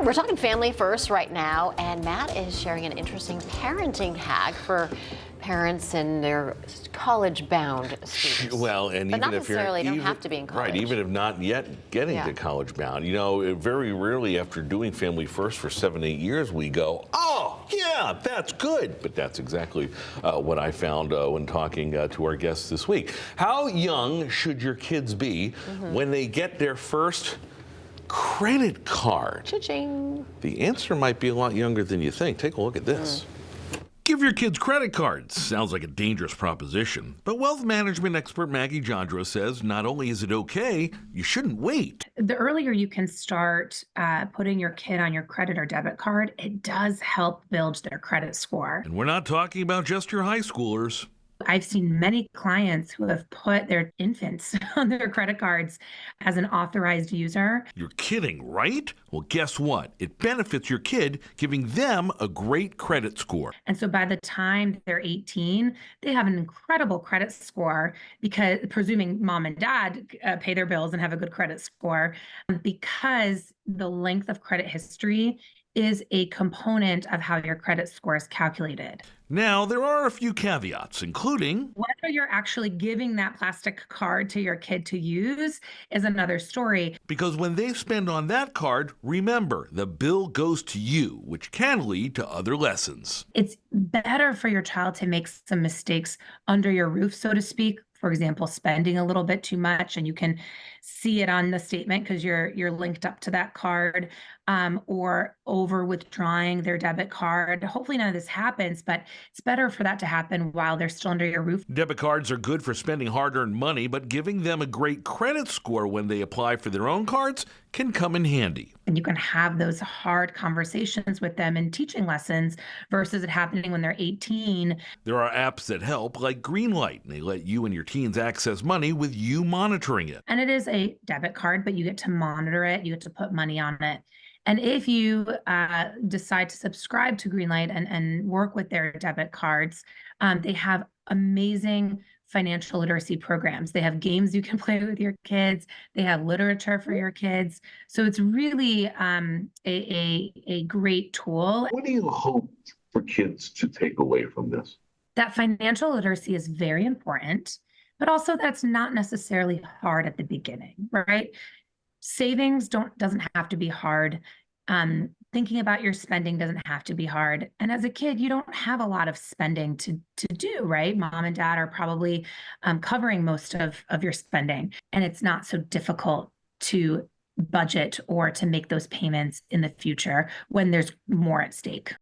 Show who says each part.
Speaker 1: right, we're talking family first right now, and Matt is sharing an interesting parenting hack for parents and their college-bound students.
Speaker 2: Well, and
Speaker 1: but
Speaker 2: even
Speaker 1: not
Speaker 2: if
Speaker 1: necessarily,
Speaker 2: you're
Speaker 1: don't have to be in college.
Speaker 2: right, even if not yet getting to college bound, you know, very rarely after doing Family First for 7-8 years, we go, oh yeah, that's good. But that's exactly what I found when talking to our guests this week. How young should your kids be when they get their first credit card?
Speaker 1: Cha-ching.
Speaker 2: The answer might be a lot younger than you think. Take a look at this. Give your kids credit cards. Sounds like a dangerous proposition. But wealth management expert Maggie Jandro says not only is it okay, you shouldn't wait.
Speaker 3: The earlier you can start putting your kid on your credit or debit card, it does help build their credit score.
Speaker 2: And we're not talking about just your high schoolers.
Speaker 3: I've seen many clients who have put their infants on their credit cards as an authorized user.
Speaker 2: You're kidding, right? Well, guess what? It benefits your kid, giving them a great credit score.
Speaker 3: And so by the time they're 18, they have an incredible credit score because, presuming mom and dad pay their bills and have a good credit score, because the length of credit history is a component of how your credit score is calculated.
Speaker 2: Now, there are a few caveats, including
Speaker 3: whether you're actually giving that plastic card to your kid to use is another story.
Speaker 2: Because when they spend on that card, remember, the bill goes to you, which can lead to other lessons.
Speaker 3: It's better for your child to make some mistakes under your roof, so to speak. For example, spending a little bit too much, and you can see it on the statement because you're linked up to that card, or over withdrawing their debit card. Hopefully none of this happens, but it's better for that to happen while they're still under your roof.
Speaker 2: Debit cards are good for spending hard-earned money, but giving them a great credit score when they apply for their own cards can come in handy.
Speaker 3: And you can have those hard conversations with them in teaching lessons versus it happening when they're 18.
Speaker 2: There are apps that help, like Greenlight, and they let you and your teens access money with you monitoring it.
Speaker 3: And it is a debit card, but you get to monitor it. You get to put money on it. And if you decide to subscribe to Greenlight and work with their debit cards, they have amazing financial literacy programs. They have games you can play with your kids. They have literature for your kids. So it's really a great tool.
Speaker 4: What do you hope for kids to take away from this?
Speaker 3: That financial literacy is very important, but also that's not necessarily hard at the beginning, right? Savings doesn't have to be hard. Thinking about your spending doesn't have to be hard. And as a kid, you don't have a lot of spending to do, right? Mom and dad are probably covering most of your spending. And it's not so difficult to budget or to make those payments in the future when there's more at stake.